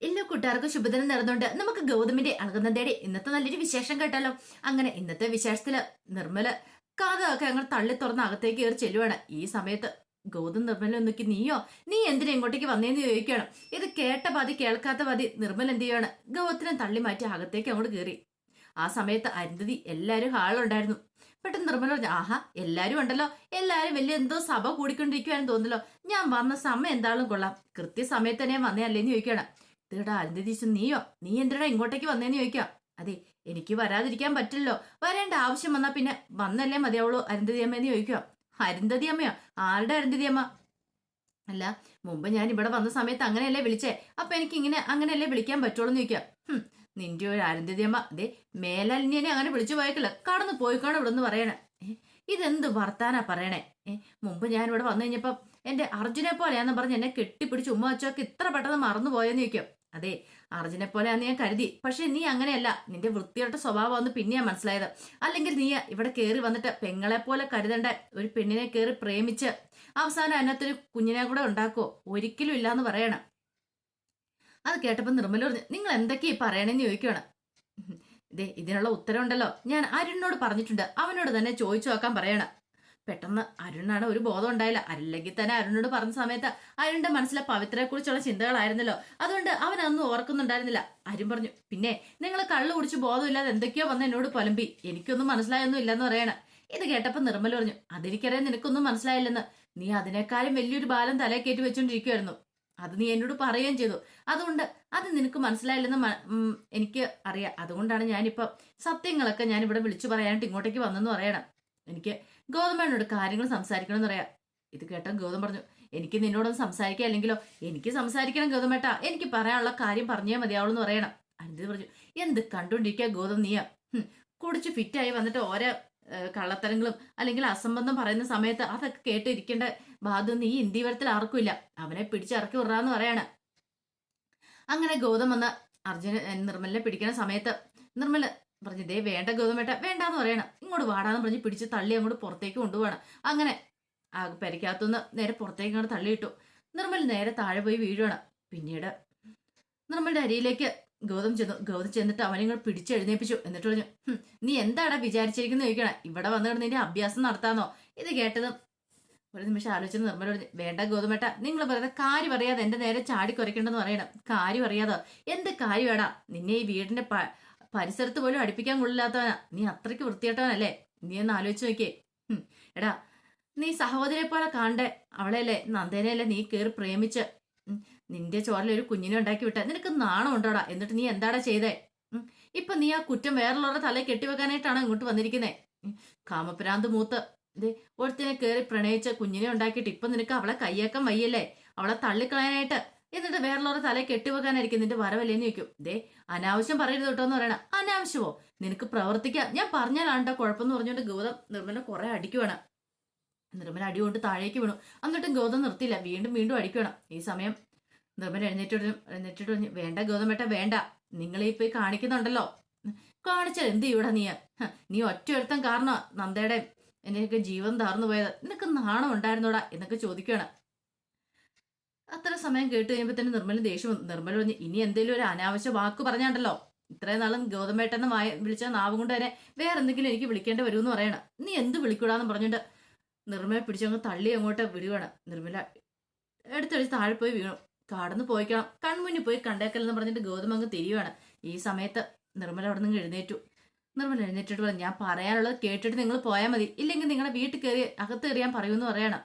എല്ലാ കൂട്ടുകാർക്കും ശുഭദിനം നേർന്നുകൊണ്ട് നമുക്ക് ഗൗതമിന്റെ അളകുന്നതേടെ ഇന്നത്തെ നല്ലൊരു വിശേഷം കേട്ടാലോ. അങ്ങനെ ഇന്നത്തെ വിശേഷത്തില് നിർമ്മല് കാതൊക്കെ അങ്ങനെ തള്ളി തുറന്ന് അകത്തേക്ക് കയറി ചെല്ലുവാണ്. ഈ സമയത്ത് ഗൗതം നിർമ്മല നോക്കി, നീ എന്തിനാ ഇങ്ങോട്ടേക്ക് വന്നേന്ന് ചോദിക്കുകയാണ്. ഇത് കേട്ട പാതി കേൾക്കാത്ത പാതി നിർമ്മൽ എന്ത് ചെയ്യുകയാണ്, ഗൗതത്തിനെ തള്ളി മാറ്റി അകത്തേക്ക് അങ്ങോട്ട് കയറി. ആ സമയത്ത് അരുന്ധതി എല്ലാരും ഹാളുണ്ടായിരുന്നു. പെട്ടെന്ന് നിർമ്മല പറഞ്ഞു, ആഹാ എല്ലാരും ഉണ്ടല്ലോ, എല്ലാരും വലിയ എന്തോ സഭ കൂടിക്കൊണ്ടിരിക്കുവാന്ന് തോന്നല്ലോ. ഞാൻ വന്ന സമയം എന്താളും കൊള്ളാം, കൃത്യസമയത്ത് തന്നെ വന്നേ അല്ലേന്ന് ചോദിക്കുകയാണ്. ഇതേടാ അരുന്ധതീശു, നീ എന്തിനാ ഇങ്ങോട്ടേക്ക് വന്നേന്ന് ചോദിക്കാം. അതെ, എനിക്ക് വരാതിരിക്കാൻ പറ്റില്ലല്ലോ, വരേണ്ട ആവശ്യം വന്നാ പിന്നെ വന്നല്ലേ മതിയാവുള്ളൂ അരുന്ധതി അമ്മയെന്ന് ചോദിക്കുക. അരുന്ധതി അമ്മയോ? ആരുടെ അരുന്ധതി അമ്മ? അല്ല, മുമ്പ് ഞാൻ ഇവിടെ വന്ന സമയത്ത് അങ്ങനെയല്ലേ വിളിച്ചേ, അപ്പൊ എനിക്ക് ഇങ്ങനെ അങ്ങനെയല്ലേ വിളിക്കാൻ പറ്റുള്ളൂ എന്ന് ചോദിക്കാം. നിന്റെ ഒരു അരുന്ധതി അമ്മ അതെ മേലാലിനെ അങ്ങനെ വിളിച്ചു പോയേക്കില്ല, കടന്നു പോയിക്കാണ് ഇവിടെ നിന്ന് പറയണേ. ഇതെന്ത് വർത്താനാ പറയണേ? മുമ്പ് ഞാൻ ഇവിടെ വന്നു കഴിഞ്ഞപ്പം എന്റെ അർജുനെ പോലെയാന്ന് പറഞ്ഞ് എന്നെ കെട്ടിപ്പിടിച്ച് ഉമ്മ വെച്ചൊക്കെ ഇത്ര പെട്ടെന്ന് മറന്നു പോയെന്ന് ചോദിക്കും. അതെ, അർജുനെ പോലെയാന്ന് ഞാൻ കരുതി, പക്ഷെ നീ അങ്ങനെയല്ല, നിന്റെ വൃത്തിയോട്ട സ്വഭാവമാണെന്ന് പിന്നെയാ മനസ്സിലായത്. അല്ലെങ്കിൽ നീ ഇവിടെ കയറി വന്നിട്ട് പെങ്ങളെ പോലെ കരുതേണ്ട ഒരു പെണ്ണിനെ കയറി പ്രേമിച്ച് അവസാനം അതിനകത്തൊരു കുഞ്ഞിനെ കൂടെ ഉണ്ടാക്കുവോ? ഒരിക്കലും ഇല്ലാന്ന് പറയണം. അത് കേട്ടപ്പോ നിർമ്മല പറഞ്ഞു, നിങ്ങൾ എന്തൊക്കെയാ പറയണെന്ന് ചോദിക്കുകയാണ്. ഇതേ ഇതിനുള്ള ഉത്തരം ഉണ്ടല്ലോ, ഞാൻ അരുണിനോട് പറഞ്ഞിട്ടുണ്ട്, അവനോട് തന്നെ ചോദിച്ചു നോക്കാൻ പറയണം. പെട്ടെന്ന് അരുണാണ് ഒരു ബോധം ഉണ്ടായില്ല. അല്ലെങ്കിൽ തന്നെ അരുണിനോട് പറഞ്ഞ സമയത്ത് അരുണിന്റെ മനസ്സിലെ പവിത്രയെ കുറിച്ചുള്ള ചിന്തകളായിരുന്നല്ലോ, അതുകൊണ്ട് അവൻ അതൊന്നും ഓർക്കുന്നുണ്ടായിരുന്നില്ല. അരുൺ പറഞ്ഞു, പിന്നെ നിങ്ങൾ കള്ളു കുടിച്ച് ബോധമില്ലാതെ എന്തൊക്കെയോ വന്ന് എന്നോട് പൊലമ്പി, എനിക്കൊന്നും മനസ്സിലായൊന്നും ഇല്ലെന്ന് പറയണം. ഇത് കേട്ടപ്പോ നിർമ്മല പറഞ്ഞു, അതെനിക്കറിയാൻ നിനക്കൊന്നും മനസ്സിലായില്ലെന്ന്, നീ അതിനേക്കാളും വലിയൊരു ബാലം തലയെ കയറ്റി വെച്ചോണ്ടിരിക്കുവായിരുന്നു. അത് നീ എന്നോട് പറയുകയും ചെയ്തു. അതുകൊണ്ട് അത് നിനക്ക് മനസ്സിലായില്ലെന്ന് എനിക്ക് അറിയാം. അതുകൊണ്ടാണ് ഞാനിപ്പോ സത്യങ്ങളൊക്കെ ഞാൻ ഇവിടെ വിളിച്ചു പറയാനായിട്ട് ഇങ്ങോട്ടേക്ക് വന്നെന്ന് പറയണം. എനിക്ക് ഗൗതമേനോട് കാര്യങ്ങൾ സംസാരിക്കണം എന്ന് പറയാം. ഇത് കേട്ട ഗൗതം പറഞ്ഞു, എനിക്ക് നിന്നോടൊന്ന് സംസാരിക്കുക, അല്ലെങ്കിലോ എനിക്ക് സംസാരിക്കണം ഗൗതമേട്ടാ, എനിക്ക് പറയാനുള്ള കാര്യം പറഞ്ഞേ മതിയാവുള്ളൂ എന്ന് പറയണം. അനിത് പറഞ്ഞു, എന്ത് കണ്ടുകൊണ്ടിരിക്കുക ഗൗതം നീയാ, കുടിച്ച് ഫിറ്റായി വന്നിട്ട് ഓരോ കള്ളത്തരങ്ങളും അല്ലെങ്കിൽ അസംബന്ധം പറയുന്ന സമയത്ത് അതൊക്കെ കേട്ടിരിക്കേണ്ട ബാധ്യത നീ ഇന്ത്യവരത്തിൽ ആർക്കുമില്ല, അവനെ പിടിച്ചിറക്കി വിടാന്ന് പറയാണ്. അങ്ങനെ ഗൗതം വന്ന് നിർമ്മലിനെ പിടിക്കുന്ന സമയത്ത് നിർമ്മല പറഞ്ഞു, ഇതേ വേണ്ട ഗൗതമേട്ട വേണ്ടാന്ന് പറയണം, ഇങ്ങോട്ട് വാടാന്ന് പറഞ്ഞ് പിടിച്ച് തള്ളി അങ്ങോട്ട് പുറത്തേക്ക് കൊണ്ടുപോകണം. അങ്ങനെ ആ പെരക്കകത്തുനിന്ന് നേരെ പുറത്തേക്ക് അങ്ങോട്ട് തള്ളിയിട്ടു. നിർമ്മൽ നേരെ താഴെ പോയി വീഴുവാണ്. പിന്നീട് നിർമ്മലിന്റെ അരിയിലേക്ക് ഗൗതം ചെന്നിട്ട് അവനെ ഇങ്ങോട്ട് പിടിച്ചെഴുന്നേപ്പിച്ചു. എന്നിട്ട് പറഞ്ഞു, നീ എന്താടാ വിചാരിച്ചിരിക്കുന്നു ചോദിക്കണേ, ഇവിടെ വന്നിട്ട് നിന്റെ അഭ്യാസം നടത്താന്നോ? ഇത് കേട്ടതും ഒരു നിമിഷം ആലോചിച്ചത് നിർമ്മല പറഞ്ഞു, വേണ്ട ഗൗതമേട്ട, നിങ്ങൾ പറയുന്നത് കാര്യം അറിയാതെ എന്റെ നേരെ ചാടി കുറയ്ക്കണ്ടെന്ന് പറയണം. കാര്യം അറിയാതോ? എന്ത് കാര്യമാടാ? നിന്നെ ഈ വീടിന്റെ പരിസരത്ത് പോലും അടുപ്പിക്കാൻ കൊള്ളില്ലാത്തവനാ നീ, അത്രയ്ക്ക് വൃത്തിയേട്ടവനല്ലേ? നീ ഒന്ന് ആലോചിച്ച് നോക്കിയേ. എടാ, നീ സഹോദരിയെ പോലെ കാണണ്ടേ അവളെയല്ലേ, നന്ദേനയല്ലേ നീ കയറി പ്രേമിച്ച് നിന്റെ ചോറിലൊരു കുഞ്ഞിനെ ഉണ്ടാക്കി വിട്ട, നിനക്ക് നാണം ഉണ്ടോടാ? എന്നിട്ട് നീ എന്താടാ ചെയ്തേ? ഇപ്പൊ നീ ആ കുറ്റം വേറുള്ളവരുടെ തലയിൽ കെട്ടിവെക്കാനായിട്ടാണോ ഇങ്ങോട്ട് വന്നിരിക്കുന്നേ? കാമപ്രാന്ത് മൂത്ത് ഇതേ ഒരുത്തിനെ കയറി പ്രണയിച്ച് കുഞ്ഞിനെ ഉണ്ടാക്കിയിട്ട് ഇപ്പൊ നിനക്ക് അവളെ കയ്യേക്കാൻ വയ്യല്ലേ, അവളെ തള്ളിക്കളയാനായിട്ട്, എന്നിട്ട് വേറുള്ളവരുടെ തലയിൽ കെട്ടിവെക്കാനായിരിക്കും നിന്റെ വരവല്ലേന്ന് ചോദിക്കും. ദേ അനാവശ്യം പറയരുത് കേട്ടോ എന്ന് പറയണ. അനാവശ്യമോ? നിനക്ക് പ്രവർത്തിക്കാം, ഞാൻ പറഞ്ഞാലാണ്ടോ കുഴപ്പമെന്ന് പറഞ്ഞുകൊണ്ട് ഗൗതം നിർമ്മല കുറെ അടിക്കുവാണ്. നിർമ്മല അടി കൊണ്ട് താഴേക്ക് വീണു. എന്നിട്ടും ഗൗതം നിർത്തിയില്ല, വീണ്ടും വീണ്ടും അടിക്കണം. ഈ സമയം നിർമ്മല എഴുന്നേറ്റിട്ട് വേണ്ട ഗൗതമേട്ട വേണ്ട, നിങ്ങൾ ഈ പോയി കാണിക്കുന്നുണ്ടല്ലോ, കാണിച്ചാൽ എന്ത് ചെയ്യൂടാ നീ ഒറ്റ ഒരുത്തം കാരണം നന്ദയുടെ എന്റെയൊക്കെ ജീവൻ താർന്നു പോയത്, നിനക്ക് നാണം ഉണ്ടായിരുന്നോടാ എന്നൊക്കെ ചോദിക്കുകയാണ്. അത്ര സമയം കേട്ട് കഴിയുമ്പോൾ തന്നെ നിർമ്മല ദേഷ്യം വന്നു. നിർമ്മല പറഞ്ഞു, ഇനി എന്തെങ്കിലും ഒരു അനാവശ്യ വാക്ക് പറഞ്ഞാണ്ടല്ലോ, ഇത്രയും നാളും ഗൗതമേട്ടെന്ന് വിളിച്ച നാവും കൊണ്ട് തന്നെ വേറെ എന്തെങ്കിലും എനിക്ക് വിളിക്കേണ്ടി വരുമെന്ന് പറയണം. നീ എന്ത് വിളിക്കൂടാന്ന് പറഞ്ഞിട്ട് നിർമ്മല പിടിച്ചങ്ങ് തള്ളി അങ്ങോട്ട് വിടുകയാണ്. നിർമ്മല എടുത്തടിച്ച് താഴെ പോയി വീണു. കടന്നു പോയിക്കണം, കൺമുന്നിൽ പോയി കണ്ടേക്കല്ലെന്ന് പറഞ്ഞിട്ട് ഗൗതം അങ്ങ് തിരിയുവാണ്. ഈ സമയത്ത് നിർമ്മല അവിടെ നിന്ന് എഴുന്നേറ്റു. നിർമ്മല എഴുന്നേറ്റിട്ട് പറഞ്ഞു, ഞാൻ പറയാനുള്ളത് കേട്ടിട്ട് നിങ്ങൾ പോയാൽ മതി, ഇല്ലെങ്കിൽ നിങ്ങളുടെ വീട്ടിൽ കയറി അകത്ത് കയറിയാൻ പറയൂന്ന് പറയണം.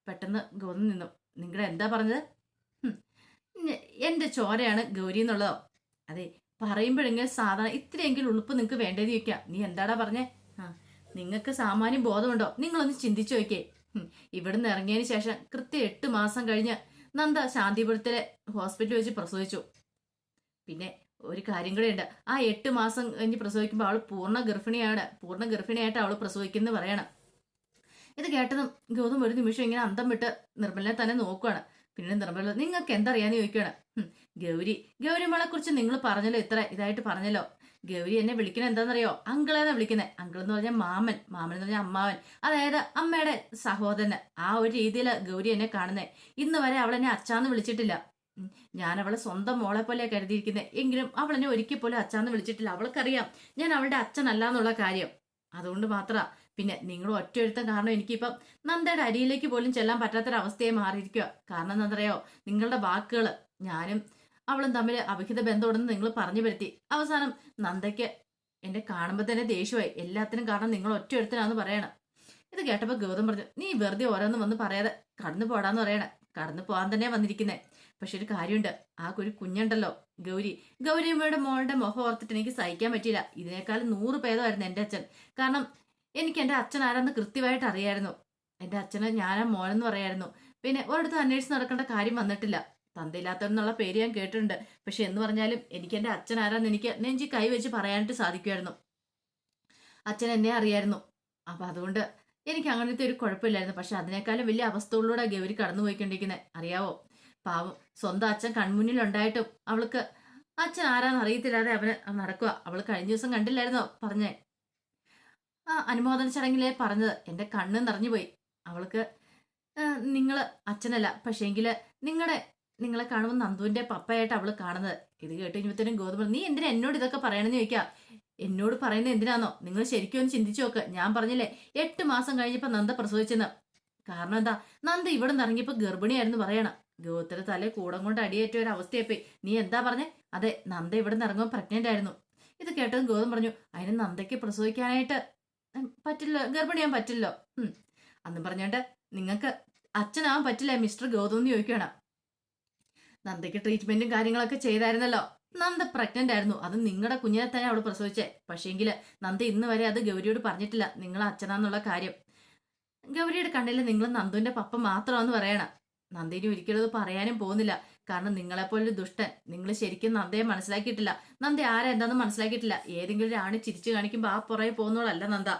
പെട്ടെന്ന് ഗൗതം നിന്നു. നിങ്ങളുടെ എന്താ പറഞ്ഞത്? എന്റെ ചോരയാണ് ഗൗരി എന്നുള്ളതോ? അതെ, പറയുമ്പോഴെങ്കിലും സാധാരണ ഇത്രയെങ്കിലും ഉളുപ്പ് നിങ്ങൾക്ക് വേണ്ടേന്ന് ചോദിക്കാം. നീ എന്താടാ പറഞ്ഞേ? നിങ്ങൾക്ക് സാമാന്യം ബോധമുണ്ടോ? നിങ്ങളൊന്ന് ചിന്തിച്ചു നോക്കിയേ. ഇവിടുന്ന് ഇറങ്ങിയതിന് ശേഷം കൃത്യം 8 മാസം കഴിഞ്ഞ് നന്ദ ശാന്തിപുരത്തിലെ ഹോസ്പിറ്റലിൽ വെച്ച് പ്രസവിച്ചു. പിന്നെ ഒരു കാര്യം കൂടെ ഉണ്ട്, ആ 8 മാസം കഴിഞ്ഞ് പ്രസവിക്കുമ്പോൾ അവൾ പൂർണ്ണ ഗർഭിണിയായിട്ട് അവൾ പ്രസവിക്കുന്നു പറയണം. ഇത് കേട്ടതും ഗൗതം ഒരു നിമിഷം ഇങ്ങനെ അന്തം വിട്ട് നിർമ്മലിനെ തന്നെ നോക്കുകയാണ്. പിന്നെ നിർമ്മല, നിങ്ങൾക്ക് എന്തറിയാന്ന് ചോദിക്കുകയാണ്. ഗൗരിമളെ കുറിച്ച് നിങ്ങൾ പറഞ്ഞല്ലോ, ഇത്ര ഇതായിട്ട് പറഞ്ഞല്ലോ. ഗൗരി എന്നെ വിളിക്കണ എന്താണെന്നറിയോ? അങ്കിളെന്നാ വിളിക്കുന്നത്. അങ്കിൾ എന്ന് പറഞ്ഞാൽ മാമൻ എന്ന് പറഞ്ഞാൽ അമ്മാവൻ, അതായത് അമ്മയുടെ സഹോദരന്. ആ ഒരു രീതിയിൽ ഗൗരി എന്നെ കാണുന്നേ. ഇന്ന് വരെ അവൾ എന്നെ അച്ഛാന്ന് വിളിച്ചിട്ടില്ല. ഞാൻ അവളെ സ്വന്തം മോളെ പോലെ കരുതിയിരിക്കുന്നത്. എങ്കിലും അവൾ എന്നെ ഒരിക്കൽ പോലും അച്ഛാന്ന് വിളിച്ചിട്ടില്ല. അവൾക്കറിയാം ഞാൻ അവളുടെ അച്ഛനല്ല എന്നുള്ള കാര്യം. അതുകൊണ്ട് മാത്രമാ. പിന്നെ നിങ്ങൾ ഒറ്റയൊരുത്തം കാരണം എനിക്കിപ്പം നന്ദയുടെ അരിയിലേക്ക് പോലും ചെല്ലാൻ പറ്റാത്തൊരവസ്ഥയെ മാറിയിരിക്കുക. കാരണം എന്താണെന്നറിയോ, നിങ്ങളുടെ വാക്കുകൾ ഞാനും അവളും തമ്മിൽ അവിഹിത ബന്ധമുണ്ടെന്ന് നിങ്ങൾ പറഞ്ഞു വരുത്തി. അവസാനം നന്ദയ്ക്ക് എന്നെ കാണുമ്പോൾ തന്നെ ദേഷ്യമായി. എല്ലാത്തിനും കാരണം നിങ്ങൾ ഒറ്റയൊരുത്തനാന്ന് പറയണം. ഇത് കേട്ടപ്പോൾ ഗൗതം പറഞ്ഞു, നീ വെറുതെ ഓരോന്നും വന്ന് പറയാതെ കടന്നു പോടാന്ന് പറയണേ. കടന്നു പോകാൻ തന്നെ വന്നിരിക്കുന്നേ. പക്ഷെ ഒരു കാര്യമുണ്ട്, ആ ഒരു കുഞ്ഞുണ്ടല്ലോ ഗൗരിയമ്മയുടെ മോളുടെ മുഖം ഓർത്തിട്ട് എനിക്ക് സഹിക്കാൻ പറ്റിയില്ല. ഇതിനേക്കാളും 100 ഭേദമായിരുന്നു എൻ്റെ അച്ഛൻ. കാരണം എനിക്ക് എൻ്റെ അച്ഛൻ ആരാന്ന് കൃത്യമായിട്ട് അറിയായിരുന്നു. എൻ്റെ അച്ഛന് ഞാനാ മോനെന്ന് പറയായിരുന്നു. പിന്നെ ഒരിടത്ത് അന്വേഷിച്ച് നടക്കേണ്ട കാര്യം വന്നിട്ടില്ല. തന്തയില്ലാത്തവെന്നുള്ള പേര് ഞാൻ കേട്ടിട്ടുണ്ട്. പക്ഷെ എന്ന് പറഞ്ഞാലും എനിക്ക് എൻ്റെ അച്ഛൻ ആരാന്ന് എനിക്ക് നെഞ്ചി കൈവച്ച് പറയാനായിട്ട് സാധിക്കുമായിരുന്നു. അച്ഛൻ എന്നെ അറിയായിരുന്നു. അപ്പൊ അതുകൊണ്ട് എനിക്ക് അങ്ങനത്തെ ഒരു കുഴപ്പമില്ലായിരുന്നു. പക്ഷെ അതിനേക്കാളും വലിയ അവസ്ഥകളിലൂടെ ഗൗരി കടന്നു പോയിക്കൊണ്ടിരിക്കുന്നത് അറിയാവോ. പാവം, സ്വന്തം അച്ഛൻ കൺമുന്നിലുണ്ടായിട്ടും അവൾക്ക് അച്ഛൻ ആരാന്ന് അറിയത്തില്ലാതെ അവന് നടക്കുക. അവൾ കഴിഞ്ഞ ദിവസം കണ്ടില്ലായിരുന്നോ പറഞ്ഞേ, ആ അനുമോദന ചടങ്ങിലേ പറഞ്ഞത്. എൻ്റെ കണ്ണ് നിറഞ്ഞുപോയി. അവൾക്ക് നിങ്ങൾ അച്ഛനല്ല, പക്ഷേങ്കില് നിങ്ങളെ കാണുമ്പോൾ നന്ദുവിന്റെ പപ്പയായിട്ട് അവള് കാണുന്നത്. ഇത് കേട്ട് കഴിഞ്ഞപ്പോഴത്തേനും ഗോതമ്പ്, നീ എന്തിനാ എന്നോട് ഇതൊക്കെ പറയണമെന്ന് ചോദിക്കാം. എന്നോട് പറയുന്നത് എന്തിനാന്നോ, നിങ്ങൾ ശരിക്കും ഒന്ന് ചിന്തിച്ചു നോക്ക്. ഞാൻ പറഞ്ഞില്ലേ 8 മാസം കഴിഞ്ഞപ്പോ നന്ദ പ്രസവിച്ചെന്ന്. കാരണം എന്താ, നന്ദ ഇവിടെ നിന്ന് ഇറങ്ങിയപ്പോ ഗർഭിണിയായിരുന്നു പറയണം. ഗോത്ര തല കൂടം കൊണ്ട് അടിയേറ്റ ഒരു അവസ്ഥയായിപ്പോയി. നീ എന്താ പറഞ്ഞേ? അതെ, നന്ദ ഇവിടെ നിന്ന് ഇറങ്ങുമ്പോൾ പ്രഗ്നന്റ് ആയിരുന്നു. ഇത് കേട്ടതും ഗോതം പറഞ്ഞു, അതിന് നന്ദയ്ക്ക് പ്രസവിക്കാനായിട്ട് പറ്റില്ല, ഗർഭിണിയാൻ പറ്റില്ലോ. അന്ന് പറഞ്ഞോണ്ട് നിങ്ങൾക്ക് അച്ഛനാവാൻ പറ്റില്ല മിസ്റ്റർ ഗൗതം എന്ന് ചോദിക്കണം. നന്ദയ്ക്ക് ട്രീറ്റ്മെന്റും കാര്യങ്ങളൊക്കെ ചെയ്തായിരുന്നല്ലോ. നന്ദ പ്രഗ്നന്റ് ആയിരുന്നു. അത് നിങ്ങളുടെ കുഞ്ഞിനെ തന്നെ അവള് പ്രസവിച്ചേ. പക്ഷേങ്കില് നന്ദ ഇന്ന് വരെ അത് ഗൗരിയോട് പറഞ്ഞിട്ടില്ല നിങ്ങൾ അച്ഛനാന്നുള്ള കാര്യം. ഗൗരിയുടെ കണ്ണിൽ നിങ്ങൾ നന്ദുവിന്റെ പപ്പ മാത്രമാണെന്ന് പറയണം. നന്ദിനി ഒരിക്കലും അത് പറയാനും പോകുന്നില്ല. കാരണം നിങ്ങളെപ്പോലൊരു ദുഷ്ടൻ. നിങ്ങൾ ശരിക്കും നന്ദയെ മനസ്സിലാക്കിയിട്ടില്ല. നന്ദ ആരാ എന്താന്ന് മനസ്സിലാക്കിയിട്ടില്ല. ഏതെങ്കിലും ഒരു ആണി ചിരിച്ചു കാണിക്കുമ്പോൾ ആ പുറകെ പോകുന്നോളല്ല നന്ദ.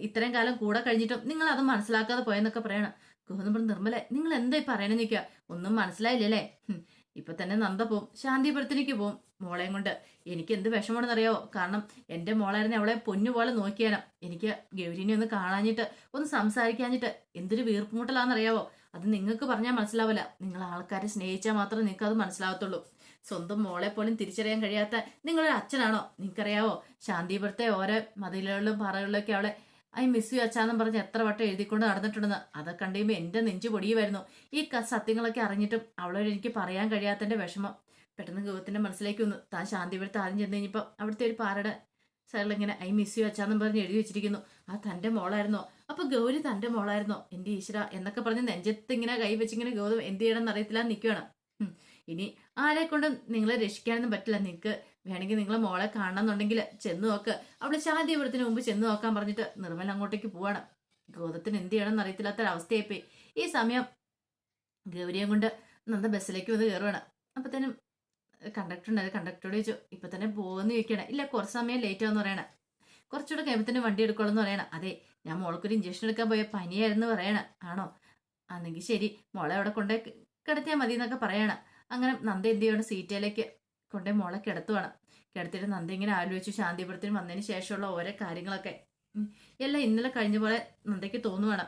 ഇത്രയും കാലം കൂടെ കഴിഞ്ഞിട്ടും നിങ്ങൾ അത് മനസ്സിലാക്കാതെ പോയെന്നൊക്കെ പറയണം. ഗോതമ്പ്, നിർമ്മല, നിങ്ങൾ എന്താ പറയണെന്ന് നിൽക്കുക? ഒന്നും മനസ്സിലായില്ലല്ലേ? ഇപ്പൊ തന്നെ നന്ദ പോവും, ശാന്തിപുരത്തിലേക്ക് പോവും മോളെയും കൊണ്ട്. എനിക്ക് എന്ത് വിഷമമാണെന്നറിയാവോ? കാരണം എന്റെ മോളായിരുന്നു അവളെ പൊന്നുപോലെ നോക്കിയാലും എനിക്ക് ഗൗരിനെ ഒന്ന് കാണാഞ്ഞിട്ട് ഒന്ന് സംസാരിക്കാഞ്ഞിട്ട് എന്തൊരു വീർപ്പുമുട്ടലാന്നറിയാവോ? അത് നിങ്ങൾക്ക് പറഞ്ഞാൽ മനസ്സിലാവില്ല. നിങ്ങൾ ആൾക്കാരെ സ്നേഹിച്ചാൽ മാത്രമേ നിങ്ങൾക്ക് അത് മനസ്സിലാവത്തുള്ളൂ. സ്വന്തം മോളെ പോലും തിരിച്ചറിയാൻ കഴിയാത്ത നിങ്ങളൊരു അച്ഛനാണോ? നിങ്ങൾക്കറിയാവോ, ശാന്തിപുരത്തെ ഓരോ മതിലുകളിലും പാറകളിലൊക്കെ അവളെ ഐ മിസ് യു അച്ഛാന്നും പറഞ്ഞ് എത്ര വട്ടം എഴുതിക്കൊണ്ട് നടന്നിട്ടുണ്ടെന്ന്. അതൊക്കെ കണ്ടുകഴിയുമ്പോൾ എൻ്റെ നെഞ്ചു പൊടിയുമായിരുന്നു. ഈ സത്യങ്ങളൊക്കെ അറിഞ്ഞിട്ടും അവളോട് എനിക്ക് പറയാൻ കഴിയാത്തതിന്റെ വിഷമം പെട്ടെന്ന് ഗൗതത്തിന്റെ മനസ്സിലേക്ക് വന്നു. താൻ ശാന്തിപുരത്ത് ആദ്യം ചെന്ന് കഴിഞ്ഞപ്പോൾ അവിടുത്തെ ഒരു പാറയുടെ സൈഡിൽ ഇങ്ങനെ ഐ മിസ് യു അച്ഛാന്നും പറഞ്ഞ് എഴുതി വെച്ചിരിക്കുന്നു. ആ തൻ്റെ മോളായിരുന്നോ? അപ്പൊ ഗൗരി തൻ്റെ മോളായിരുന്നോ? എൻ്റെ ഈശ്വര എന്നൊക്കെ പറഞ്ഞ് നെഞ്ചത്ത് ഇങ്ങനെ കൈ വെച്ചിങ്ങനെ ഗൗതം എന്ത് ചെയ്യണമെന്ന് അറിയത്തില്ല നിൽക്കുകയാണ്. ഇനി ആരെ കൊണ്ടും നിങ്ങളെ രക്ഷിക്കാനൊന്നും പറ്റില്ല. നിങ്ങൾക്ക് വേണമെങ്കിൽ നിങ്ങളെ മോളെ കാണണമെന്നുണ്ടെങ്കിൽ ചെന്ന് നോക്ക്. അവള് ശാന്തിപുരത്തിന് മുമ്പ് ചെന്ന് നോക്കാൻ പറഞ്ഞിട്ട് നിർമ്മല അങ്ങോട്ടേക്ക് പോവാണ്. ഗൗതത്തിന് എന്ത് ചെയ്യണമെന്ന് അറിയത്തില്ലാത്തൊരവസ്ഥയായിപ്പോയി. ഈ സമയം ഗൗരിയെ കൊണ്ട് നന്ദ ബസ്സിലേക്ക് വന്ന് കയറുവാണ്. അപ്പത്തേനും കണ്ടക്ടർ ഉണ്ടായത്. കണ്ടക്ടറോട് ചോദിച്ചു, ഇപ്പൊ തന്നെ പോകുമെന്ന് ചോദിക്കണം. ഇല്ല, കുറച്ച് സമയം ലേറ്റ് ആവെന്ന് പറയണം. കുറച്ചുകൂടെ കഴിയുമ്പത്തിന് വണ്ടി എടുക്കണമെന്ന് പറയണം. അതെ, ഞാൻ മോൾക്കൊരു ഇഞ്ചക്ഷൻ എടുക്കാൻ പോയ പനിയായിരുന്നു പറയണം. ആണോ? ആണെങ്കിൽ ശരി, മോളെ അവിടെ കൊണ്ടേ കിടത്തിയാൽ മതി എന്നൊക്കെ പറയണം. അങ്ങനെ നന്ദ എന്ത് ചെയ്യണം, സീറ്റയിലേക്ക് കൊണ്ടേ മോളെ കിടത്തുവാണ്. കിടത്തിയിട്ട് നന്ദ ഇങ്ങനെ ആലോചിച്ചു ശാന്തിപുരത്തിന് വന്നതിന് ശേഷമുള്ള ഓരോ കാര്യങ്ങളൊക്കെ. എല്ലാം ഇന്നലെ കഴിഞ്ഞ പോലെ നന്ദയ്ക്ക് തോന്നുവാണ്.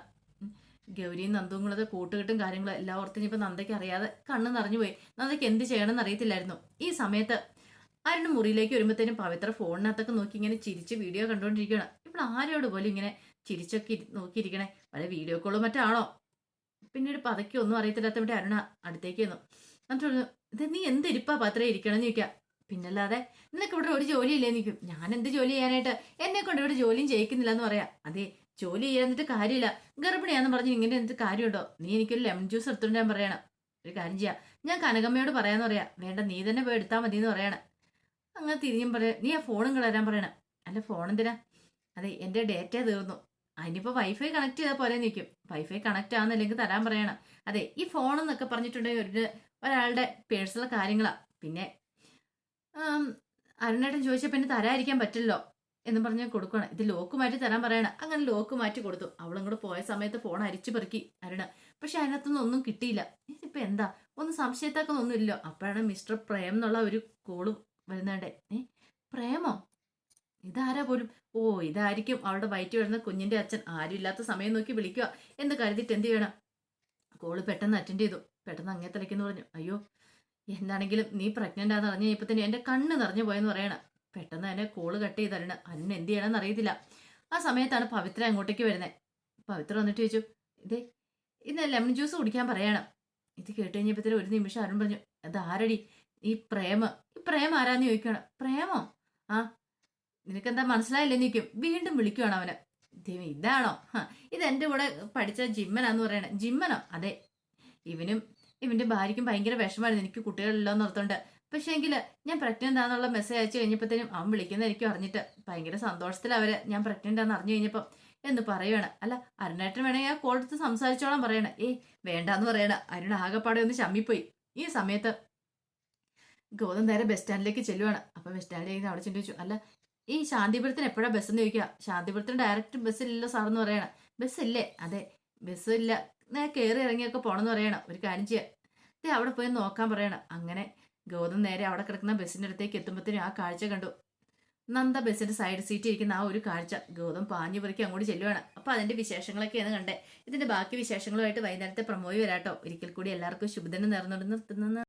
ഗൗരിയും നന്ദും കൂടെ കൂട്ടുകെട്ടും കാര്യങ്ങളും എല്ലാം ഓർത്തിന് ഇപ്പൊ നന്ദയ്ക്ക് അറിയാതെ കണ്ണ് നിറഞ്ഞുപോയി. നന്ദയ്ക്ക് എന്ത് ചെയ്യണമെന്ന് അറിയത്തില്ലായിരുന്നു. ഈ സമയത്ത് ആരുടെ മുറിയിലേക്ക് വരുമ്പോഴത്തേനും പവിത്ര ഫോണിനകത്തൊക്കെ നോക്കി ഇങ്ങനെ ചിരിച്ച് വീഡിയോ കണ്ടുകൊണ്ടിരിക്കുകയാണ്. ഇപ്പോൾ ആരോട് പോലും ഇങ്ങനെ ചിരിച്ചൊക്കെ നോക്കിയിരിക്കണേ? വല്ല വീഡിയോ കോളും മറ്റാണോ? പിന്നീട് പതക്കി ഒന്നും അറിയത്തില്ലാത്തവിടെ അരുണ അടുത്തേക്ക് വന്നു. എന്നിട്ട് പറഞ്ഞു, ഇത് നീ എന്തിരിപ്പാ പത്ര ഇരിക്കണമെന്ന് ചോദിക്കാം. പിന്നല്ലാതെ നിനക്ക് ഇവിടെ ഒരു ജോലിയില്ലേ നിൽക്കും. ഞാൻ എന്ത് ജോലി ചെയ്യാനായിട്ട്? എന്നെ കൊണ്ട് ഇവിടെ ജോലിയും ചെയ്യിക്കുന്നില്ല എന്ന് പറയാം. അതെ, ജോലി ചെയ്യാന്നിട്ട് കാര്യമില്ല. ഗർഭിണിയാന്ന് പറഞ്ഞ് ഇങ്ങനെ എന്നിട്ട് കാര്യമുണ്ടോ? നീ എനിക്കൊരു ലെമൺ ജ്യൂസ് എടുത്തോണ്ട് ഞാൻ പറയണം. ഒരു കാര്യം ചെയ്യാം, ഞാൻ കനകമ്മയോട് പറയാന്ന് പറയാം. വേണ്ട, നീ തന്നെ പോയി എടുത്താൽ മതി എന്ന് പറയണം. അങ്ങനെ തിരിഞ്ഞും പറയാം, നീ ആ ഫോണും കളരാൻ പറയണം. അല്ല, ഫോൺ എന്തിനാ? അതെ, എൻ്റെ ഡേറ്റ തീർന്നു. അതിനിപ്പോൾ വൈഫൈ കണക്ട് ചെയ്താൽ പോലെ നിൽക്കും. വൈഫൈ കണക്ട് ആവുന്നില്ലെങ്കിൽ തരാൻ പറയണം. അതെ, ഈ ഫോണെന്നൊക്കെ പറഞ്ഞിട്ടുണ്ടെങ്കിൽ ഒരാളുടെ പേഴ്സണൽ കാര്യങ്ങളാ. പിന്നെ അരുണേട്ടൻ ചോദിച്ചാൽ പിന്നെ തരാതിരിക്കാൻ പറ്റില്ലല്ലോ എന്ന് പറഞ്ഞ് കൊടുക്കണം. ഇത് ലോക്ക് മാറ്റി തരാൻ പറയണം. അങ്ങനെ ലോക്ക് മാറ്റി കൊടുത്തു. അവളും കൂടെ പോയ സമയത്ത് ഫോൺ അരിച്ചു പെറുക്കി അരുണ. പക്ഷെ അതിനകത്തൊന്നും ഒന്നും കിട്ടിയില്ല. ഇതിപ്പോ എന്താ, ഒന്നും സംശയത്താക്കൊന്നും ഇല്ലല്ലോ. അപ്പോഴാണ് മിസ്റ്റർ പ്രേം എന്നുള്ള ഒരു കോള് വരുന്നുണ്ടേ. പ്രേമോ? ഇതാരാ പോലും? ഓ, ഇതായിരിക്കും അവളുടെ വയറ്റിൽ വരുന്ന കുഞ്ഞിന്റെ അച്ഛൻ. ആരും ഇല്ലാത്ത സമയം നോക്കി വിളിക്കുക എന്ന് കരുതിയിട്ട് എന്ത് ചെയ്യണം, കോള് പെട്ടെന്ന് അറ്റൻഡ് ചെയ്തു. പെട്ടെന്ന് അങ്ങേ തലയ്ക്കെന്ന് പറഞ്ഞു. അയ്യോ, എന്താണെങ്കിലും നീ പ്രഗ്നന്റ് ആണെന്ന് അറിഞ്ഞു കഴിഞ്ഞപ്പോ തന്നെ എന്റെ കണ്ണ് നിറഞ്ഞു പോയെന്ന് പറയണം. പെട്ടെന്ന് തന്നെ കോള് കട്ട് ചെയ്തരണ. അന്ന് എന്ത് ചെയ്യണമെന്ന് അറിയത്തില്ല. ആ സമയത്താണ് പവിത്ര അങ്ങോട്ടേക്ക് വരുന്നത്. പവിത്ര വന്നിട്ട് ചോദിച്ചു, ഇതേ ഇന്ന് ലെമൺ ജ്യൂസ് കുടിക്കാൻ പറയണം. ഇത് കേട്ട് കഴിഞ്ഞപ്പോ ഒരു നിമിഷം അരുൺ പറഞ്ഞു, അത് ആരടി ഈ പ്രേമ ആരാന്ന് ചോദിക്കണം. പ്രേമോ? ആ, നിനക്കെന്താ മനസ്സിലായില്ലെന്ന് ചോദിക്കും. വീണ്ടും വിളിക്കുവാണ് അവന്. ദൈവം, ഇതാണോ? ഇതെന്റെ കൂടെ പഠിച്ച ജിമ്മനാന്ന് പറയണേ. ജിമ്മനോ? അതെ. ഇവനും ഇവന്റെ ഭാര്യയ്ക്കും ഭയങ്കര വിഷമായിരുന്നു എനിക്ക് കുട്ടികളില്ലെന്ന് ഓർത്തോണ്ട്. പക്ഷേ എങ്കില് ഞാൻ പ്രഗ്നന്റ് ആണെന്നുള്ള മെസ്സേജ് അയച്ചു കഴിഞ്ഞപ്പോഴത്തേനും അവൻ വിളിക്കുന്ന എനിക്ക് അറിഞ്ഞിട്ട് ഭയങ്കര സന്തോഷത്തിൽ അവര് ഞാൻ പ്രഗ്നന്റ് ആണെന്ന് അറിഞ്ഞു കഴിഞ്ഞപ്പോ എന്ന് പറയുവാണ്. അല്ല, അരുണേട്ടൻ വേണമെങ്കിൽ ആ കോൾ എടുത്ത് സംസാരിച്ചോളാൻ പറയണ. വേണ്ടാന്ന് പറയണ. അരുൺ ആകെപ്പാടെ ഒന്ന് ചമ്മിപ്പോയി. ഈ സമയത്ത് ഗൗതം നേരെ ബസ് സ്റ്റാൻഡിലേക്ക് ചെല്ലുവാണ്. അപ്പൊ ബസ് സ്റ്റാൻഡിലേക്ക് അവിടെ ചെന്ന് ചോദിച്ചു, അല്ല ഈ ശാന്തിപുരത്തിന് എപ്പോഴാ ബസ് എന്ന് ചോദിക്കുക. ശാന്തിപുരത്തിന് ഡയറക്റ്റ് ബസ് ഇല്ലല്ലോ സാറെന്ന് പറയണം. ബസ് ഇല്ലേ? അതെ, ബസ് ഇല്ല. ഞാൻ കയറി ഇറങ്ങിയൊക്കെ പോണെന്ന് പറയണം. ഒരു കാര്യം ചെയ്യാം, അവിടെ പോയി നോക്കാൻ പറയണം. അങ്ങനെ ഗൗതം നേരെ അവിടെ കിടക്കുന്ന ബസ്സിന്റെ അടുത്തേക്ക് എത്തുമ്പോഴത്തേനും ആ കാഴ്ച കണ്ടു. നന്ദ ബസ്സിന്റെ സൈഡ് സീറ്റ് ഇരിക്കുന്ന ആ ഒരു കാഴ്ച. ഗൗതം പാഞ്ഞു പറിക്ക് അങ്ങോട്ട് ചെല്ലുവാണ്. അപ്പൊ അതിന്റെ വിശേഷങ്ങളൊക്കെയാണ് കണ്ടേ. ഇതിന്റെ ബാക്കി വിശേഷങ്ങളുമായിട്ട് വൈകുന്നേരത്തെ പ്രമോയി വരാട്ടോ. ഒരിക്കൽ കൂടി എല്ലാവർക്കും ശുഭദിനം നേർന്നുകൊണ്ട് നിർത്തുന്ന